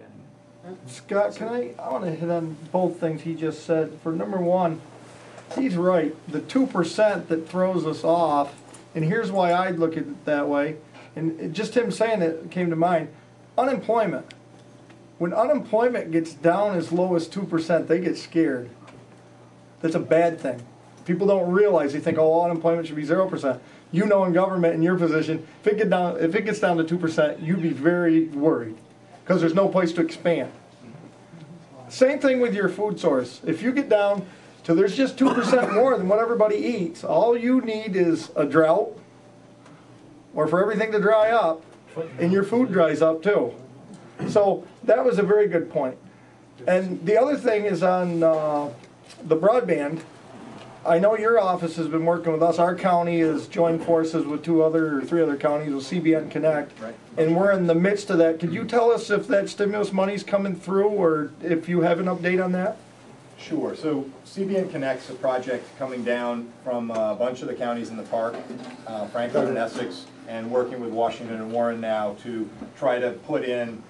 getting it. Scott, I want to hit on both things he just said. For number one, he's right. The 2% that throws us off, and here's why I'd look at it that way, and just him saying it came to mind, unemployment. When unemployment gets down as low as 2%, they get scared. That's a bad thing. People don't realize, they think, oh, unemployment should be 0%. You know, in government, in your position, if it gets down to 2%, you'd be very worried because there's no place to expand. Same thing with your food source. If you get down to there's just 2% more than what everybody eats, all you need is a drought or for everything to dry up, and your food dries up too. So that was a very good point. And the other thing is on the broadband. I know your office has been working with us. Our county has joined forces with 3 other counties with CBN Connect, right. And we're in the midst of that. Could you tell us if that stimulus money's coming through, or if you have an update on that? Sure. So CBN Connect's a project coming down from a bunch of the counties in the park, Franklin and Essex, and working with Washington and Warren now to try to put in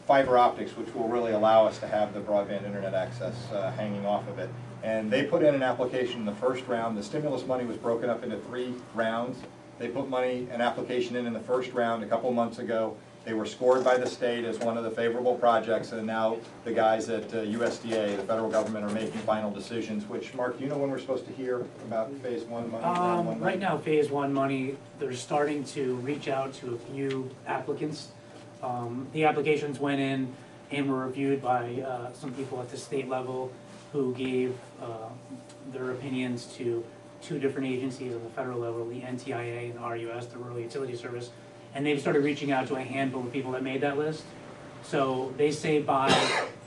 fiber optics, which will really allow us to have the broadband internet access hanging off of it. And they put in an application in the first round. The stimulus money was broken up into 3 rounds. They put an application in the first round a couple months ago. They were scored by the state as one of the favorable projects, and now the guys at USDA, the federal government, are making final decisions. Which, Mark, do you know when we're supposed to hear about phase 1 money? Right now, phase 1 money, they're starting to reach out to a few applicants. The applications went in and were reviewed by some people at the state level who gave their opinions to 2 different agencies at the federal level, the NTIA and the RUS, the Rural Utility Service, and they've started reaching out to a handful of people that made that list. So they say by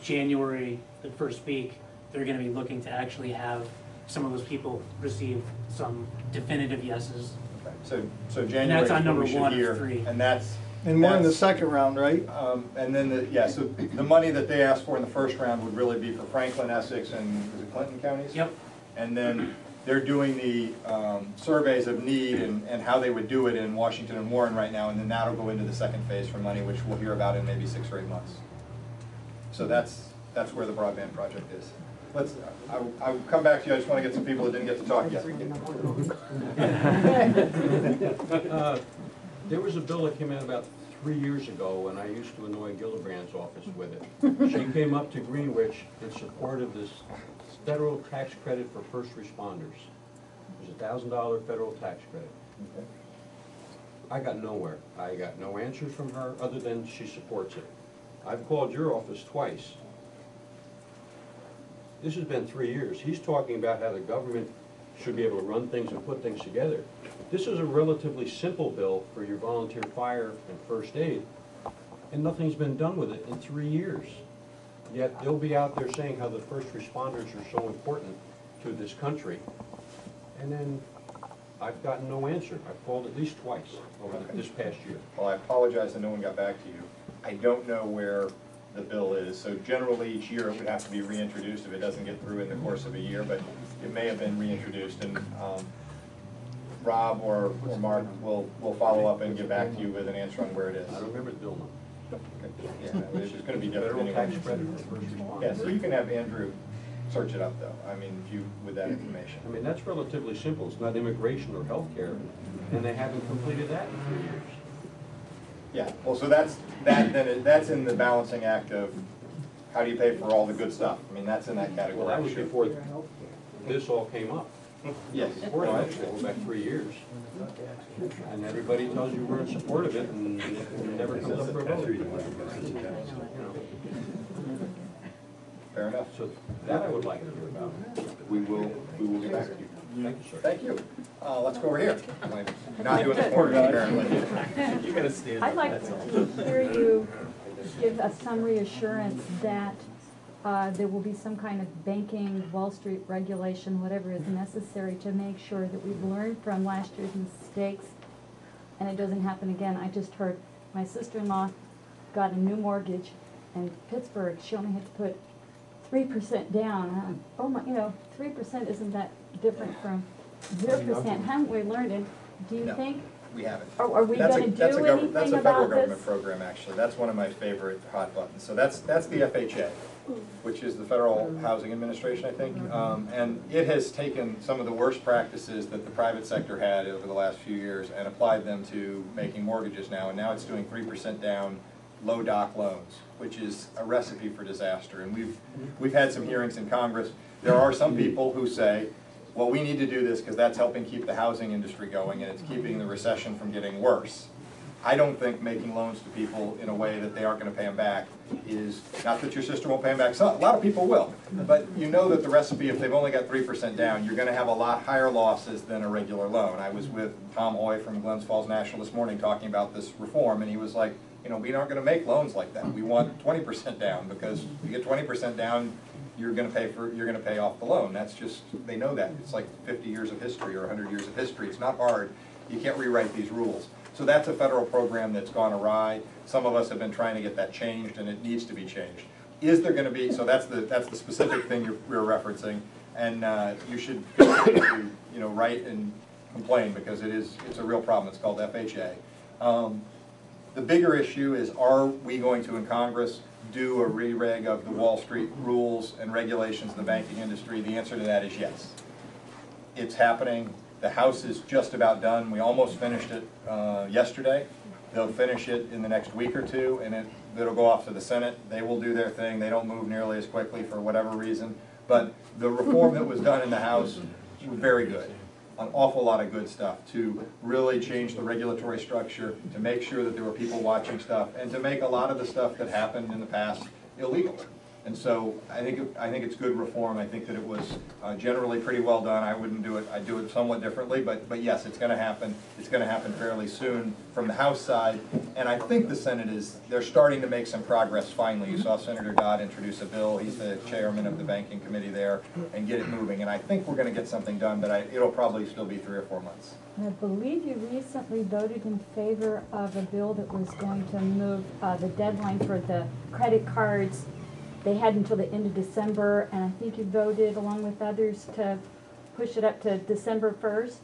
January, the first week, they're going to be looking to actually have some of those people receive some definitive yeses. Okay. So January, and that's on number we should 1 hear, of 3. and that's. And we're in the second round, right? And then, so the money that they asked for in the first round would really be for Franklin, Essex, and was it Clinton counties? Yep. And then they're doing the surveys of need and how they would do it in Washington and Warren right now, and then that'll go into the second phase for money, which we'll hear about in maybe 6 or 8 months. So that's where the broadband project is. I'll come back to you. I just want to get some people that didn't get to talk yet. There was a bill that came out about 3 years ago, and I used to annoy Gillibrand's office with it. She came up to Greenwich in support of this federal tax credit for first responders. It was a $1,000 federal tax credit. Okay. I got nowhere. I got no answers from her other than she supports it. I've called your office twice. This has been 3 years. He's talking about how the government should be able to run things and put things together. This is a relatively simple bill for your volunteer fire and first aid, and nothing's been done with it in 3 years. Yet they'll be out there saying how the first responders are so important to this country, and then I've gotten no answer. I've called at least twice over this past year. Well, I apologize that no one got back to you. I don't know where the bill is, so generally each year it would have to be reintroduced if it doesn't get through in the course of a year, but it may have been reintroduced, and Rob or Mark will follow up and get back to you with an answer on where it is. I don't remember the bill number. Yeah, it's going to be different Federal anyway. tax credit for first responders. Yeah, so you can have Andrew search it up though, I mean, if you, with that information. I mean, that's relatively simple. It's not immigration or health care, and they haven't completed that in 3 years. Yeah, well, so that's in the balancing act of how do you pay for all the good stuff? I mean, that's in that category. Well, that was Sure. before this all came up. Yes. Before that, it back 3 years. And everybody tells you we're in support of it, and it never comes up for a vote. You know. Fair enough. So that I would like to hear about. We will get back to you. Thank you, sir. Thank you. Let's go over here. I'm not doing the corner apparently. You gotta stand up. I'd like to hear you give us some reassurance that there will be some kind of banking, Wall Street regulation, whatever is necessary to make sure that we've learned from last year's mistakes and it doesn't happen again. I just heard my sister-in-law got a new mortgage in Pittsburgh. She only had to put 3% down. Oh my, 3% isn't that different from 0%. Haven't we learned it? Do you think we haven't. Are we That's a- gonna that's a do gov- anything That's a federal about government this? program, actually. That's one of my favorite hot buttons. So that's the FHA, which is the Federal Housing Administration, I think. And it has taken some of the worst practices that the private sector had over the last few years and applied them to making mortgages now. And now it's doing 3% down, low doc loans, which is a recipe for disaster. And we've had some hearings in Congress. There are some people who say, well, we need to do this because that's helping keep the housing industry going and it's keeping the recession from getting worse. I don't think making loans to people in a way that they aren't going to pay them back is, not that your sister won't pay them back, a lot of people will, but you know that the recipe, if they've only got 3% down, you're going to have a lot higher losses than a regular loan. I was with Tom Hoy from Glens Falls National this morning talking about this reform, and he was like, you know, we aren't going to make loans like that. We want 20% down, because if you get 20% down, you're going to pay off the loan. That's just, they know that. It's like 50 years of history or 100 years of history. It's not hard. You can't rewrite these rules. So that's a federal program that's gone awry. Some of us have been trying to get that changed, and it needs to be changed. Is there going to be, so that's the specific thing we're referencing, and you should write and complain, because it's a real problem. It's called FHA. The bigger issue is, are we going to, in Congress, do a re-reg of the Wall Street rules and regulations of the banking industry? The answer to that is yes. It's happening. The House is just about done. We almost finished it yesterday. They'll finish it in the next week or two, and it'll go off to the Senate. They will do their thing. They don't move nearly as quickly for whatever reason. But the reform that was done in the House was very good. An awful lot of good stuff to really change the regulatory structure, to make sure that there were people watching stuff, and to make a lot of the stuff that happened in the past illegal. And so I think it's good reform. I think that it was generally pretty well done. I wouldn't do it. I'd do it somewhat differently, but yes, it's going to happen. It's going to happen fairly soon from the House side. And I think the Senate they're starting to make some progress finally. You saw Senator Dodd introduce a bill. He's the chairman of the banking committee there, and get it moving. And I think we're going to get something done, but it'll probably still be 3 or 4 months. I believe you recently voted in favor of a bill that was going to move the deadline for the credit cards. They had until the end of December, and I think you voted, along with others, to push it up to December 1st.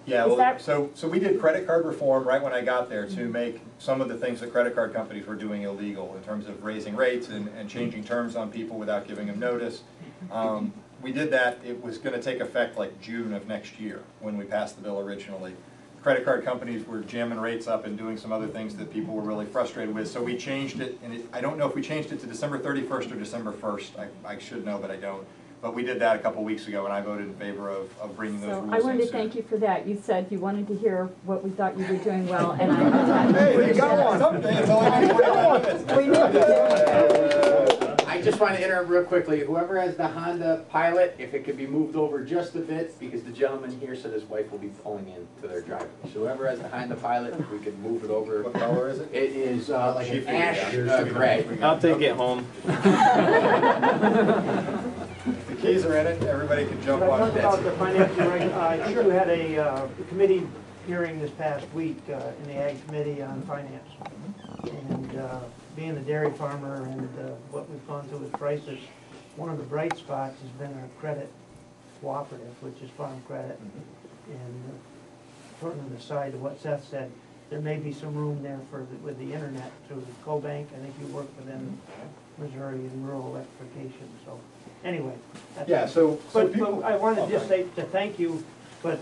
Yeah, well, so we did credit card reform right when I got there to make some of the things that credit card companies were doing illegal in terms of raising rates and changing terms on people without giving them notice. We did that. It was going to take effect like June of next year when we passed the bill originally. Credit card companies were jamming rates up and doing some other things that people were really frustrated with, so we changed it, and I don't know if we changed it to December 31st or December 1st. I should know, but I don't. But we did that a couple weeks ago, and I voted in favor of bringing those rules in. So I wanted to thank you for that. You said you wanted to hear what we thought you were doing well, and I Hey, you got one. Someday it's only 45 minutes. We need I just want to interrupt real quickly. Whoever has the Honda Pilot, if it could be moved over just a bit, because the gentleman here said his wife will be pulling into their driveway. So whoever has the Honda Pilot, if we could move it over. What color is it? It is like She an figured ash it out. gray. I'll take it home. The keys are in it. Everybody can jump But I on talked it. about the financial regulation. You had a committee hearing this past week in the Ag Committee on Finance. And being a dairy farmer and what we've gone through with prices, one of the bright spots has been our credit cooperative, which is Farm Credit. And putting on the side of what Seth said, there may be some room there with the internet through the co-bank. I think you work within Missouri and rural electrification. So anyway. That's Yeah, so But people. I wanted to just say to thank you, but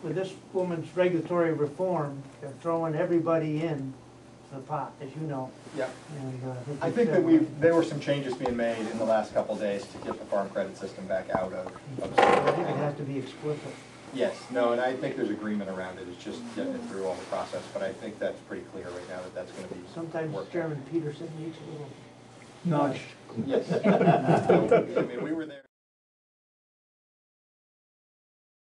with this woman's regulatory reform, they're throwing everybody in the pot, as you know. Yeah. And I think that there were some changes being made in the last couple of days to get the farm credit system back out of. I think it has to be explicit. Yes, no, and I think there's agreement around it. It's just getting it through all the process, but I think that's pretty clear right now that that's going to be. Sometimes worked out. Chairman Peterson needs a little Nudge. Yes. So, I mean, we were there.